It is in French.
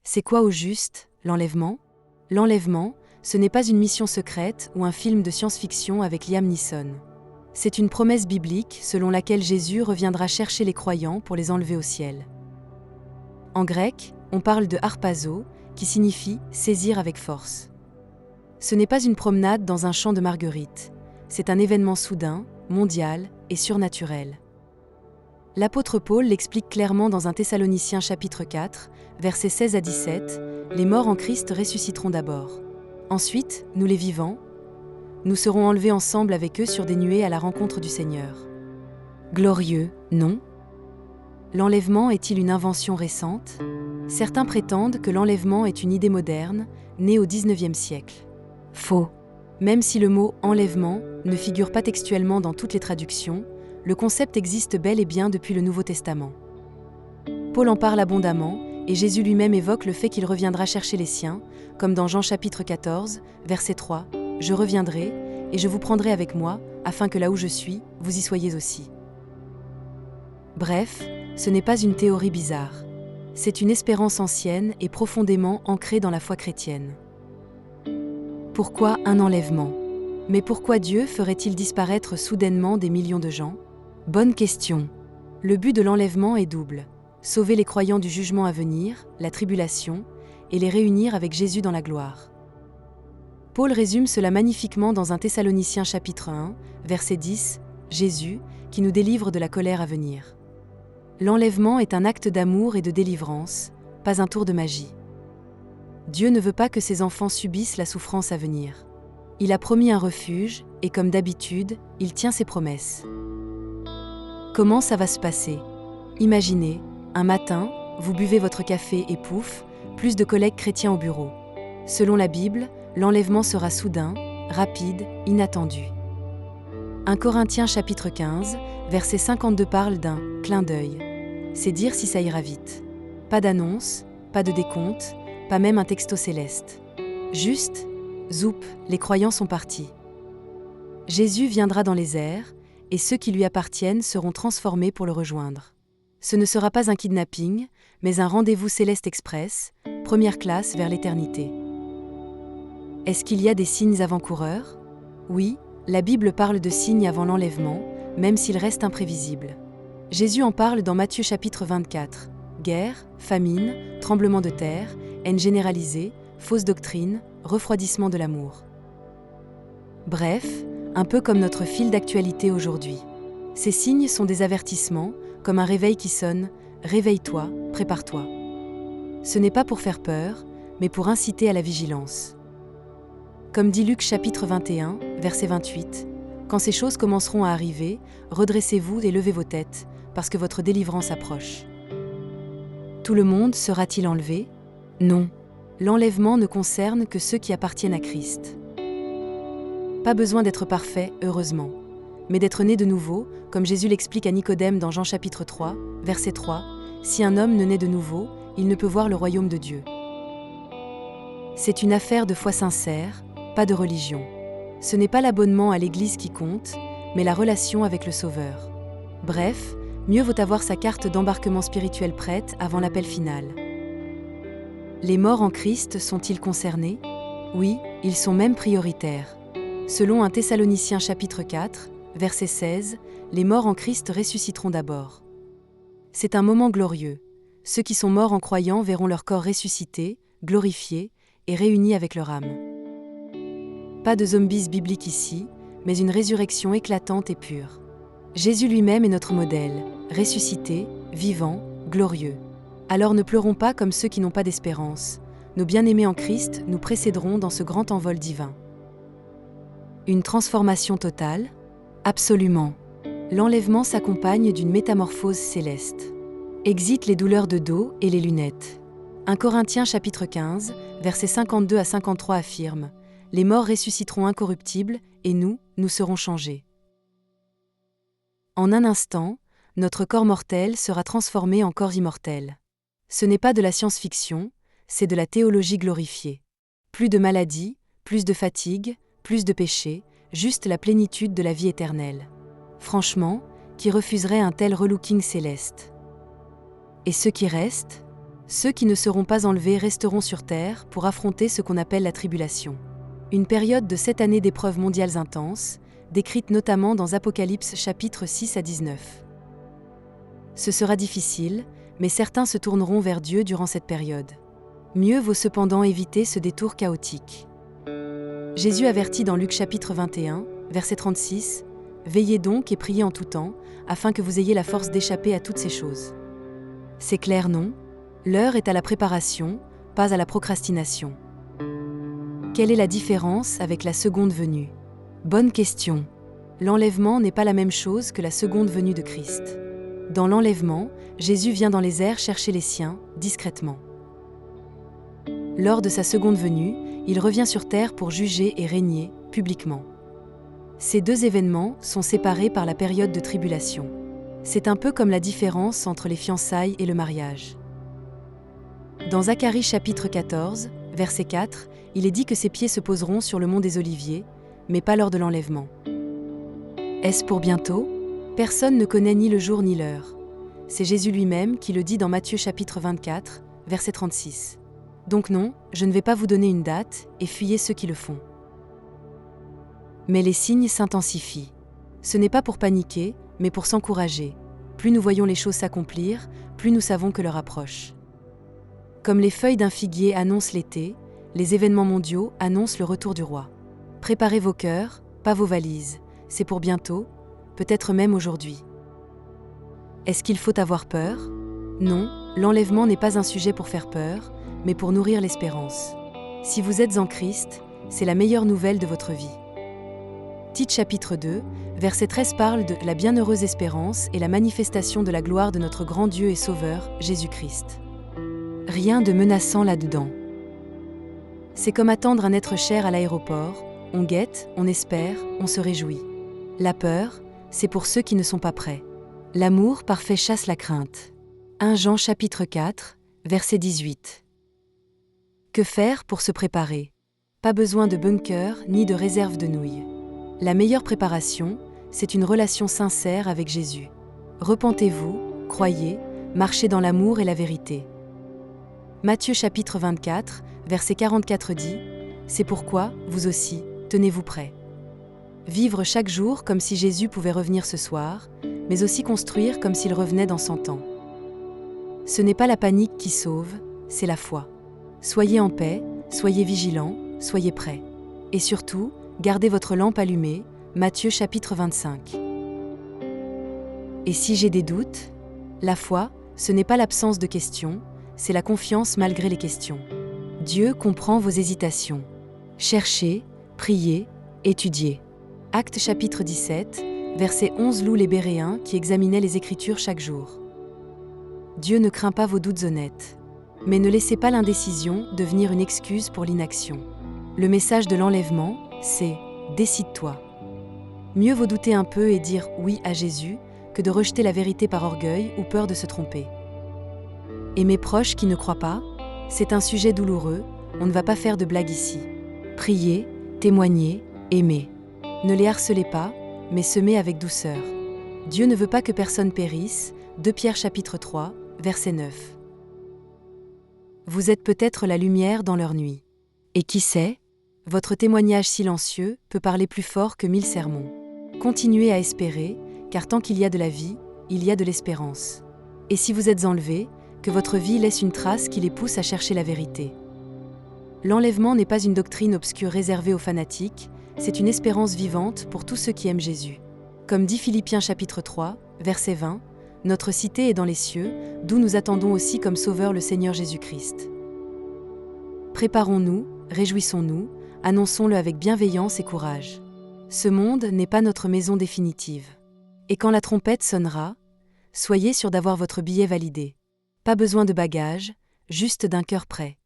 C'est quoi au juste, l'enlèvement? L'enlèvement, ce n'est pas une mission secrète ou un film de science-fiction avec Liam Neeson. C'est une promesse biblique selon laquelle Jésus reviendra chercher les croyants pour les enlever au ciel. En grec, on parle de harpazo, qui signifie « saisir avec force ». Ce n'est pas une promenade dans un champ de marguerites, c'est un événement soudain, mondial et surnaturel. L'apôtre Paul l'explique clairement dans 1 Thessaloniciens chapitre 4, versets 16 à 17, « Les morts en Christ ressusciteront d'abord. Ensuite, nous les vivants, nous serons enlevés ensemble avec eux sur des nuées à la rencontre du Seigneur. » Glorieux, non? L'enlèvement est-il une invention récente? Certains prétendent que l'enlèvement est une idée moderne, née au XIXe siècle. Faux. Même si le mot « enlèvement » ne figure pas textuellement dans toutes les traductions, le concept existe bel et bien depuis le Nouveau Testament. Paul en parle abondamment, et Jésus lui-même évoque le fait qu'il reviendra chercher les siens, comme dans Jean chapitre 14, verset 3, « Je reviendrai, et je vous prendrai avec moi, afin que là où je suis, vous y soyez aussi. » Bref, ce n'est pas une théorie bizarre. C'est une espérance ancienne et profondément ancrée dans la foi chrétienne. Pourquoi un enlèvement? Mais pourquoi Dieu ferait-il disparaître soudainement des millions de gens? Bonne question. Le but de l'enlèvement est double. Sauver les croyants du jugement à venir, la tribulation, et les réunir avec Jésus dans la gloire. Paul résume cela magnifiquement dans 1 Thessaloniciens chapitre 1, verset 10, Jésus, qui nous délivre de la colère à venir. L'enlèvement est un acte d'amour et de délivrance, pas un tour de magie. Dieu ne veut pas que ses enfants subissent la souffrance à venir. Il a promis un refuge, et comme d'habitude, il tient ses promesses. Comment ça va se passer? Imaginez, un matin, vous buvez votre café et pouf, plus de collègues chrétiens au bureau. Selon la Bible, l'enlèvement sera soudain, rapide, inattendu. 1 Corinthiens chapitre 15, verset 52 parle d'un « clin d'œil ». C'est dire si ça ira vite. Pas d'annonce, pas de décompte, pas même un texto céleste. Juste, zoup, les croyants sont partis. Jésus viendra dans les airs, et ceux qui lui appartiennent seront transformés pour le rejoindre. Ce ne sera pas un kidnapping, mais un rendez-vous céleste express, première classe vers l'éternité. Est-ce qu'il y a des signes avant-coureurs? Oui, la Bible parle de signes avant l'enlèvement, même s'ils restent imprévisibles. Jésus en parle dans Matthieu chapitre 24. Guerre, famine, tremblement de terre, haine généralisée, fausse doctrine, refroidissement de l'amour. Bref, un peu comme notre fil d'actualité aujourd'hui. Ces signes sont des avertissements, comme un réveil qui sonne « Réveille-toi, prépare-toi ». Ce n'est pas pour faire peur, mais pour inciter à la vigilance. Comme dit Luc chapitre 21, verset 28, « Quand ces choses commenceront à arriver, redressez-vous et levez vos têtes, parce que votre délivrance approche. » Tout le monde sera-t-il enlevé? Non. L'enlèvement ne concerne que ceux qui appartiennent à Christ. Pas besoin d'être parfait, heureusement, mais d'être né de nouveau, comme Jésus l'explique à Nicodème dans Jean chapitre 3, verset 3, « Si un homme ne naît de nouveau, il ne peut voir le royaume de Dieu. » C'est une affaire de foi sincère, pas de religion. Ce n'est pas l'abonnement à l'Église qui compte, mais la relation avec le Sauveur. Bref, mieux vaut avoir sa carte d'embarquement spirituel prête avant l'appel final. Les morts en Christ sont-ils concernés? Oui, ils sont même prioritaires. Selon 1 Thessaloniciens chapitre 4, verset 16, les morts en Christ ressusciteront d'abord. C'est un moment glorieux. Ceux qui sont morts en croyant verront leur corps ressuscité, glorifié et réunis avec leur âme. Pas de zombies bibliques ici, mais une résurrection éclatante et pure. Jésus lui-même est notre modèle, ressuscité, vivant, glorieux. Alors ne pleurons pas comme ceux qui n'ont pas d'espérance. Nos bien-aimés en Christ nous précéderont dans ce grand envol divin. Une transformation totale? Absolument. L'enlèvement s'accompagne d'une métamorphose céleste. Exit les douleurs de dos et les lunettes. 1 Corinthiens chapitre 15, versets 52 à 53 affirme « Les morts ressusciteront incorruptibles, et nous serons changés. » En un instant, notre corps mortel sera transformé en corps immortel. Ce n'est pas de la science-fiction, c'est de la théologie glorifiée. Plus de maladies, plus de fatigue, plus de péché, juste la plénitude de la vie éternelle. Franchement, qui refuserait un tel relooking céleste? Et ceux qui restent? Ceux qui ne seront pas enlevés resteront sur terre pour affronter ce qu'on appelle la tribulation. Une période de 7 années d'épreuves mondiales intenses, décrite notamment dans Apocalypse chapitres 6 à 19. Ce sera difficile, mais certains se tourneront vers Dieu durant cette période. Mieux vaut cependant éviter ce détour chaotique. Jésus avertit dans Luc chapitre 21, verset 36, « Veillez donc et priez en tout temps, afin que vous ayez la force d'échapper à toutes ces choses. » C'est clair, non? L'heure est à la préparation, pas à la procrastination. Quelle est la différence avec la seconde venue? Bonne question. L'enlèvement n'est pas la même chose que la seconde venue de Christ. Dans l'enlèvement, Jésus vient dans les airs chercher les siens, discrètement. Lors de sa seconde venue, il revient sur terre pour juger et régner, publiquement. Ces deux événements sont séparés par la période de tribulation. C'est un peu comme la différence entre les fiançailles et le mariage. Dans Zacharie chapitre 14, verset 4, il est dit que ses pieds se poseront sur le mont des Oliviers, mais pas lors de l'enlèvement. Est-ce pour bientôt? Personne ne connaît ni le jour ni l'heure. C'est Jésus lui-même qui le dit dans Matthieu chapitre 24, verset 36. Donc non, je ne vais pas vous donner une date, et fuyez ceux qui le font. Mais les signes s'intensifient. Ce n'est pas pour paniquer, mais pour s'encourager. Plus nous voyons les choses s'accomplir, plus nous savons que l'heure approche. Comme les feuilles d'un figuier annoncent l'été, les événements mondiaux annoncent le retour du roi. Préparez vos cœurs, pas vos valises. C'est pour bientôt, peut-être même aujourd'hui. Est-ce qu'il faut avoir peur? Non, l'enlèvement n'est pas un sujet pour faire peur, mais pour nourrir l'espérance. Si vous êtes en Christ, c'est la meilleure nouvelle de votre vie. Tite chapitre 2, verset 13 parle de la bienheureuse espérance et la manifestation de la gloire de notre grand Dieu et Sauveur, Jésus-Christ. Rien de menaçant là-dedans. C'est comme attendre un être cher à l'aéroport, on guette, on espère, on se réjouit. La peur, c'est pour ceux qui ne sont pas prêts. L'amour parfait chasse la crainte. 1 Jean chapitre 4, verset 18. Que faire pour se préparer? Pas besoin de bunker ni de réserve de nouilles. La meilleure préparation, c'est une relation sincère avec Jésus. Repentez-vous, croyez, marchez dans l'amour et la vérité. Matthieu chapitre 24, verset 44 dit « C'est pourquoi, vous aussi, tenez-vous prêts. » Vivre chaque jour comme si Jésus pouvait revenir ce soir, mais aussi construire comme s'il revenait dans 100 ans. Ce n'est pas la panique qui sauve, c'est la foi. Soyez en paix, soyez vigilants, soyez prêts. Et surtout, gardez votre lampe allumée, Matthieu chapitre 25. Et si j'ai des doutes? La foi, ce n'est pas l'absence de questions, c'est la confiance malgré les questions. Dieu comprend vos hésitations. Cherchez, priez, étudiez. Actes chapitre 17, verset 11 loue les Béréens qui examinaient les Écritures chaque jour. Dieu ne craint pas vos doutes honnêtes. Mais ne laissez pas l'indécision devenir une excuse pour l'inaction. Le message de l'enlèvement, c'est « décide-toi ». Mieux vaut douter un peu et dire « oui » à Jésus que de rejeter la vérité par orgueil ou peur de se tromper. Et mes proches qui ne croient pas, c'est un sujet douloureux, on ne va pas faire de blagues ici. Priez, témoignez, aimez. Ne les harcelez pas, mais semez avec douceur. Dieu ne veut pas que personne périsse, 2 Pierre chapitre 3, verset 9. Vous êtes peut-être la lumière dans leur nuit. Et qui sait, votre témoignage silencieux peut parler plus fort que 1000 sermons. Continuez à espérer, car tant qu'il y a de la vie, il y a de l'espérance. Et si vous êtes enlevé, que votre vie laisse une trace qui les pousse à chercher la vérité. L'enlèvement n'est pas une doctrine obscure réservée aux fanatiques, c'est une espérance vivante pour tous ceux qui aiment Jésus. Comme dit Philippiens chapitre 3, verset 20, notre cité est dans les cieux, d'où nous attendons aussi comme Sauveur le Seigneur Jésus-Christ. Préparons-nous, réjouissons-nous, annonçons-le avec bienveillance et courage. Ce monde n'est pas notre maison définitive. Et quand la trompette sonnera, soyez sûr d'avoir votre billet validé. Pas besoin de bagages, juste d'un cœur prêt.